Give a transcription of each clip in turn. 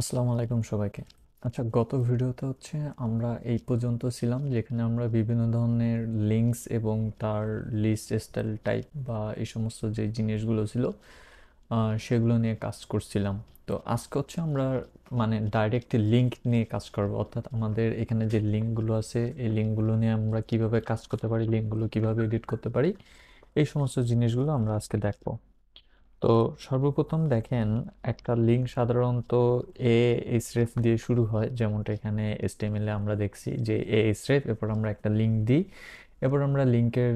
আসসালামু আলাইকুম সবাইকে। আচ্ছা, গত ভিডিওতে আমরা এই পর্যন্ত ছিলাম যেখানে আমরা বিভিন্ন ধরনের লিঙ্কস এবং তার লিস্ট স্টাইল টাইপ বা এই সমস্ত যে জিনিসগুলো ছিল সেগুলো নিয়ে কাজ করছিলাম। তো আজকে আমরা মানে ডাইরেক্ট লিঙ্ক নিয়ে কাজ করব, অর্থাৎ আমাদের এখানে যে লিঙ্কগুলো আছে এই লিঙ্কগুলো নিয়ে আমরা কিভাবে কাজ করতে পারি, লিঙ্কগুলো কিভাবে এডিট করতে পারি, এই সমস্ত জিনিসগুলো আমরা আজকে দেখব। তো সর্বপ্রথম দেখেন, একটা লিঙ্ক সাধারণত এ এসরেফ দিয়ে শুরু হয়, যেমনটা এখানে এসটিএমএল এ আমরা দেখছি যে এ এসরেফ, এরপর আমরা একটা লিঙ্ক দিই, এরপর আমরা লিঙ্কের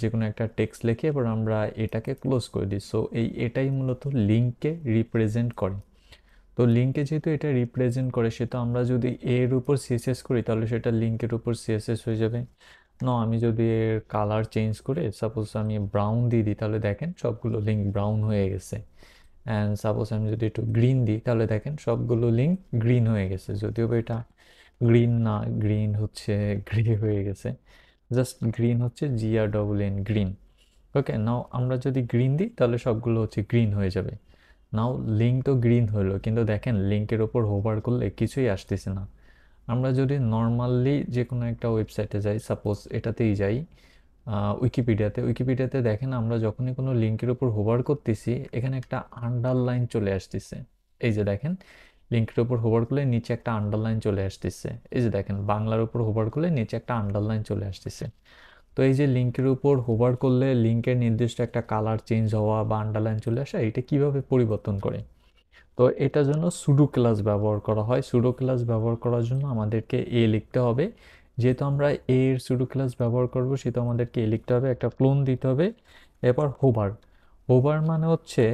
যে কোনো একটা টেক্সট লিখে এরপর আমরা এটাকে ক্লোজ করে দিই। সো এটাই মূলত লিঙ্ককে রিপ্রেজেন্ট করে। তো লিঙ্কে যেহেতু এটা রিপ্রেজেন্ট করে, সেটা আমরা যদি এর উপর সিএসএস করি তাহলে সেটা লিঙ্কের উপর সিএসএস হয়ে যাবে। আমি যদি এর কালার চেঞ্জ করে সাপোজ আমি ব্রাউন দিয়ে দিই, তাহলে দেখেন সবগুলো লিঙ্ক ব্রাউন হয়ে গেছে। অ্যান্ড সাপোজ আমি যদি একটু গ্রিন দিই, তাহলে দেখেন সবগুলো লিঙ্ক গ্রিন হয়ে গেছে, যদিও বা এটা গ্রিন না, গ্রিন হচ্ছে গ্রে হয়ে গেছে। জাস্ট গ্রিন হচ্ছে GREEN, গ্রিন। ওকে, নাও আমরা যদি গ্রিন দিই তাহলে সবগুলো হচ্ছে গ্রিন হয়ে যাবে। নাও লিঙ্ক তো গ্রিন হলো, কিন্তু দেখেন লিঙ্কের ওপর হোভার করলে কিছুই আসতেছে না। আমরা যদি নর্মালি যে কোনো একটা ওয়েবসাইটে যাই, সাপোজ এটাতেই যাই, উইকিপিডিয়াতে দেখেন আমরা যখনই কোনো লিঙ্কের উপর হোভার করতেছি এখানে একটা আন্ডারলাইন চলে আসতেছে। এই যে দেখেন, লিঙ্কের উপর হোভার করলে নিচে একটা আন্ডারলাইন চলে আসতেছে। এই যে দেখেন, বাংলার উপর হোভার করলে নিচে একটা আন্ডারলাইন চলে আসতেছে। তো এই যে লিঙ্কের উপর হোভার করলে লিঙ্কের নির্দিষ্ট একটা কালার চেঞ্জ হওয়া বা আন্ডারলাইন চলে আসা, এটা কিভাবে পরিবর্তন করে? তো এটার জন্য সুডো ক্লাস ব্যবহার করা হয়। সুডো ক্লাস ব্যবহার করার জন্য আমাদেরকে লিখতে হবে। যেহেতু আমরা এর সুডো ক্লাস ব্যবহার করব, সেহেতু আমাদেরকে লিখতে হবে, একটা ক্লোন দিতে হবে। এরপর হোভার। হোভার মানে হচ্ছে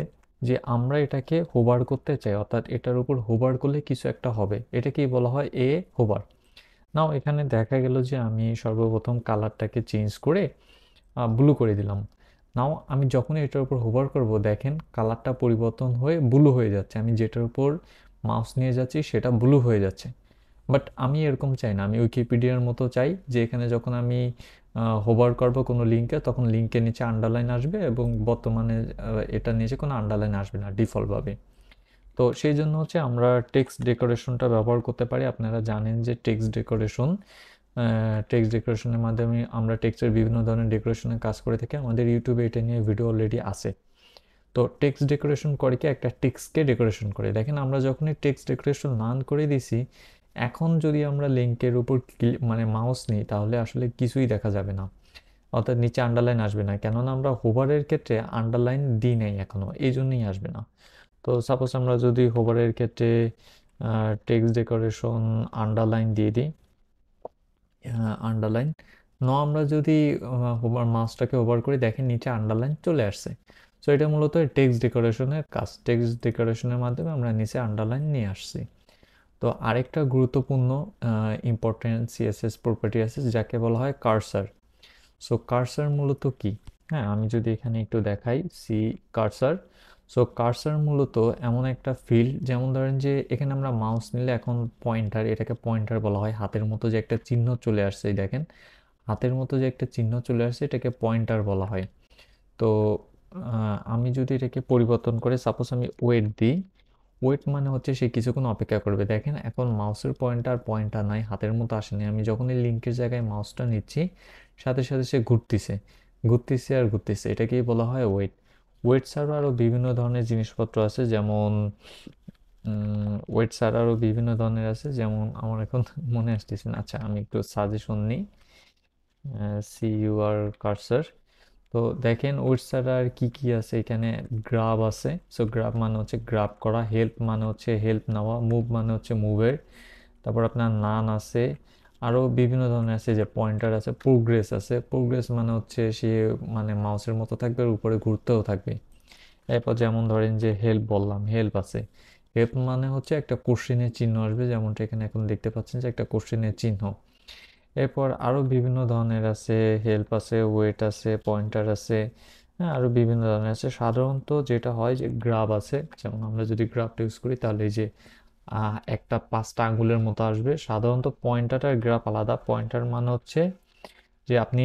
যে আমরা এটাকে হোভার করতে চাই, অর্থাৎ এটার উপর হোভার করলে কিছু একটা হবে, এটাকেই বলা হয় হোভার। এখানে দেখা গেল যে আমি সর্বপ্রথম কালারটাকে চেঞ্জ করে ব্লু করে দিলাম। আমি যখনই এটার উপর হোভার করব, দেখেন কালারটা পরিবর্তন হয়ে ব্লু হয়ে যাচ্ছে। আমি যেটার উপর মাউস নিয়ে যাচ্ছি সেটা ব্লু হয়ে যাচ্ছে। বাট আমি এরকম চাই না, আমি উইকিপিডিয়ার মতো চাই যে এখানে যখন আমি হোভার করব কোনো লিঙ্কে, তখন লিঙ্কের নিচে আন্ডারলাইন আসবে এবং বর্তমানে এটার নিচে কোনো আন্ডারলাইন আসবে না ডিফল্টভাবে। তো সেই জন্য আমরা টেক্সট ডেকোরেশনটা ব্যবহার করতে পারি। আপনারা জানেন যে টেক্সট ডেকোরেশনের মাধ্যমে আমরা টেক্সটের বিভিন্ন ধরনের ডেকোরেশনের কাজ করে থাকি। আমাদের ইউটিউবে এটা নিয়ে ভিডিও অলরেডি আছে। তো টেক্সট ডেকোরেশন করে কি, একটা টেক্সটকে ডেকোরেশন করে। দেখেন আমরা যখনই টেক্সট ডেকোরেশন নান করে দিছি, এখন যদি আমরা লিঙ্কের উপর মানে মাউস নিই তাহলে আসলে কিছুই দেখা যাবে না, অর্থাৎ নিচে আন্ডারলাইন আসবে না, কেননা আমরা হোভারের ক্ষেত্রে আন্ডারলাইন দিই নাই এখনো, এই জন্যই আসবে না। তো সাপোজ আমরা যদি হোভারের ক্ষেত্রে টেক্সট ডেকোরেশন আন্ডারলাইন দিয়ে দিই, আন্ডারলাইন আমরা যদি হোভার মাউসটাকে ওভার করে দেখেন নিচে আন্ডারলাইন চলে আসছে। সো এটা মূলত টেক্সট ডেকোরেশনের কাজ। টেক্সট ডেকোরেশনের মাধ্যমে আমরা নিচে আন্ডারলাইন নিয়ে আসছি। তো আরেকটা গুরুত্বপূর্ণ ইম্পর্টেন্ট সিএসএস প্রপার্টি আছে যাকে বলা হয় কার্সার। সো কার্সার মূলত কি? হ্যাঁ, আমি যদি এখানে একটু দেখাই, সি কার্সার। সো কার্সার মূলত এমন একটা ফিল্ড, যেমন ধরেন যে এখানে আমরা মাউস নিলে এখন পয়েন্টার, এটাকে পয়েন্টার বলা হয়। হাতের মতো যে একটা চিহ্ন চলে আসছে, দেখেন হাতের মতো যে একটা চিহ্ন চলে আসছে, এটাকে পয়েন্টার বলা হয়। তো আমি যদি এটাকে পরিবর্তন করে সাপোজ আমি ওয়েট দিই, ওয়েট মানে হচ্ছে সে কিছুক্ষণ অপেক্ষা করবে। দেখেন এখন মাউসের পয়েন্টার পয়েন্টার নাই, হাতের মতো আসেনি। আমি যখনই লিঙ্কের জায়গায় মাউসটা নিচ্ছি, সাথে সাথে সে ঘুরতেছে, ঘুরতেছে আর ঘুরতেছে, এটাকেই বলা হয় ওয়েট। ওয়েট ছাড়াও আরও বিভিন্ন ধরনের জিনিসপত্র আছে, যেমন ওয়েট ছাড়া আরও বিভিন্ন ধরনের আছে, যেমন আমার এখন মনে আসতেছে না। আচ্ছা, আমি একটু সাজেশন নিই। See your cursor. তো দেখেন ওয়েট ছাড়া আর কি কি আছে এখানে। গ্রাব আছে, সো গ্রাব মানে হচ্ছে গ্রাব করা। হেল্প মানে হচ্ছে হেল্প নেওয়া। মুভ মানে হচ্ছে মুভের। তারপর আপনার নান আছে, আরও বিভিন্ন ধরনের আছে, যে পয়েন্টার আছে। প্রোগ্রেস আছে, প্রোগ্রেস মানে হচ্ছে সে মানে মাউসের মতো থাকবে আর উপরে ঘুরতেও থাকবে। এরপর যেমন ধরেন যে হেল্প বললাম, হেল্প আছে। হেল্প মানে হচ্ছে একটা কোশ্চেনের চিহ্ন আসবে, যেমনটা এখানে এখন দেখতে পাচ্ছেন যে একটা কোশ্চেনের চিহ্ন। এরপর আরও বিভিন্ন ধরনের আছে, হেল্প আছে, ওয়েট আছে, পয়েন্টার আছে। হ্যাঁ, আরও বিভিন্ন ধরনের আছে। সাধারণত যেটা হয় যে গ্রাব আছে, যেমন আমরা যদি গ্রাফটা ইউজ করি তাহলে এই যে একটা 5টা আঙ্গুলের মতো আসবে। সাধারণত পয়েন্টার আর গ্রাফ আলাদা। পয়েন্টার মানে হচ্ছে যে আপনি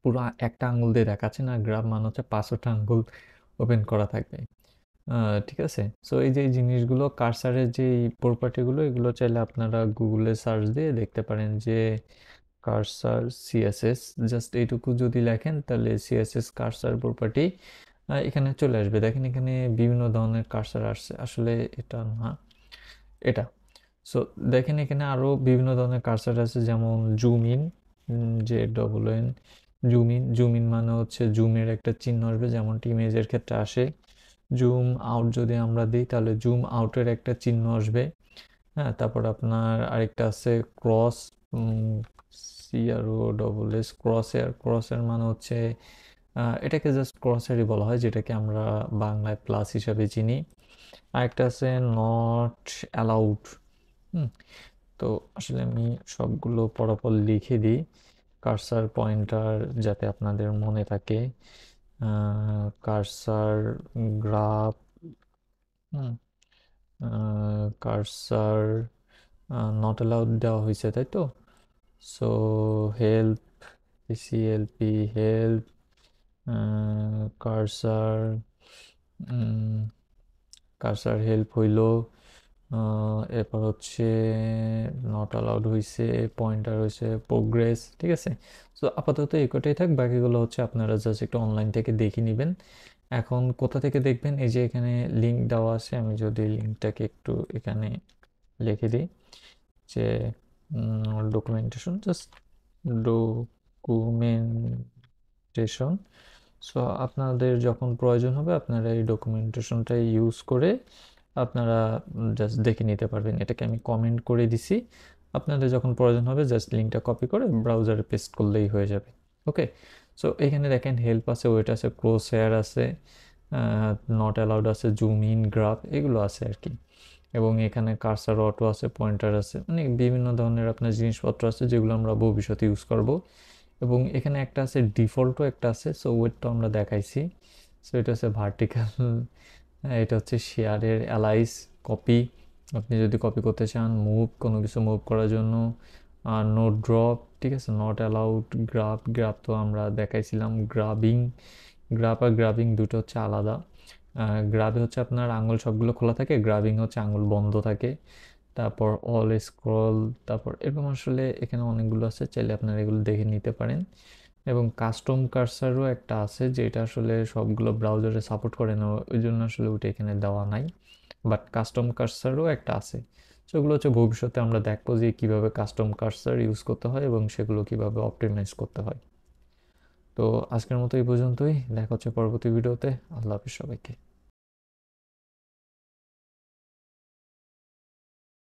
পুরো একটা আঙ্গুল দিয়ে দেখাচ্ছেন, আর গ্রাফ মানে হচ্ছে 5টা আঙ্গুল ওপেন করা থাকবে। ঠিক আছে? সো এই যে এই জিনিসগুলো কার্সারের যে এই প্রপার্টিগুলো এগুলো চাইলে আপনারা গুগলে সার্চ দিয়ে দেখতে পারেন যে কার্সার সিএসএস, জাস্ট এইটুকু যদি লেখেন তাহলে সিএসএস কার্সার প্রপার্টি এখানে চলে আসবে। দেখেন এখানে বিভিন্ন ধরনের কার্সার আসছে, আসলে এটা না, এটা। সো দেখেন এখানে আরও বিভিন্ন ধরনের কার্সার আছে, যেমন জুম ইন, যে ডবল এন, জুম ইন মানে হচ্ছে জুমের একটা চিহ্ন আসবে, যেমনটি ইমেজের ক্ষেত্রে আসে। জুম আউট যদি আমরা দিই তাহলে জুম আউটের একটা চিহ্ন আসবে। হ্যাঁ, তারপর আপনার আরেকটা আছে ক্রস, সিআরও ডবল এস, ক্রসের মানে হচ্ছে এটাকে জাস্ট ক্রসেরই বলা হয়, যেটাকে আমরা বাংলায় প্লাস হিসাবে চিনি। আরেকটা আছে নট অ্যালাউড। হুম, তো আসলে আমি সবগুলো পরপর লিখে দিই কার্সার পয়েন্টার যাতে আপনাদের মনে থাকে। Cursor graph, cursor not allowed দেওয়া হয়েছে, তাই তো? So help, CLP help, cursor, cursor help হইল। এরপর হচ্ছে নট অ্যালাউড হয়েছে, পয়েন্টার হয়েছে, প্রোগ্রেস, ঠিক আছে? সো আপাতত এই কটাই থাক, বাকিগুলো হচ্ছে আপনারা জাস্ট একটু অনলাইন থেকে দেখে নেবেন। এখন কোথা থেকে দেখবেন, এই যে এখানে লিঙ্ক দেওয়া আছে, আমি যদি লিঙ্কটাকে একটু এখানে লিখে দিই যে ডকুমেন্টেশন, জাস্ট ডকুমেন্টেশন। সো আপনাদের যখন প্রয়োজন হবে আপনারা এই ডকুমেন্টেশনটা ইউজ করে আপনারা জাস্ট দেখে নিতে পারবেন। এটাকে আমি কমেন্ট করে দিছি, আপনাদের যখন প্রয়োজন হবে জাস্ট লিঙ্কটা কপি করে ব্রাউজারে পেস্ট করলেই হয়ে যাবে। ওকে, সো এখানে দেখেন হেল্প আছে, ওয়েট আছে, ক্রস হেয়ার আছে, নট অ্যালাউড আছে, জুম ইন, গ্রাফ, এগুলো আছে আর কি। এবং এখানে কার্সার অটো আছে, পয়েন্টার আছে, মানে বিভিন্ন ধরনের আপনার জিনিসপত্র আছে যেগুলো আমরা ভবিষ্যতে ইউজ করব। এবং এখানে একটা আছে ডিফল্টও একটা আছে, সো ওয়েটটা আমরা দেখাইছি। সো এটা হচ্ছে ভার্টিক্যাল, এটা হচ্ছে শেয়ারের অ্যালাইস, কপি, আপনি যদি কপি করতে চান, মুভ, কোনো কিছু মুভ করার জন্য। আর নো ড্রপ, ঠিক আছে, নট অ্যালাউড। গ্রাফ তো আমরা দেখাইছিলাম। গ্রাফ আর গ্রাবিং দুটো হচ্ছে আলাদা। গ্রাবে হচ্ছে আপনার আঙুল সবগুলো খোলা থাকে, গ্রাবিং হচ্ছে আঙুল বন্ধ থাকে। তারপর অল স্ক্রল, তারপর এরকম আসলে এখানে অনেকগুলো আছে, চাইলে আপনারা এগুলো দেখে নিতে পারেন। এবং কাস্টম কার্সারও একটা আছে, যেটা আসলে সবগুলো ব্রাউজারে সাপোর্ট করে না, ওই জন্য আসলে ওটা এখানে দেওয়া নাই। বাট কাস্টম কার্সারও একটা আছে। সেগুলো হচ্ছে ভবিষ্যতে আমরা দেখবো যে কীভাবে কাস্টম কার্সার ইউজ করতে হয় এবং সেগুলো কীভাবে অপটিমাইজ করতে হয়। তো আজকের মতো এই পর্যন্তই, দেখা হচ্ছে পরবর্তী ভিডিওতে। আল্লাহ হাফিজ সবাইকে।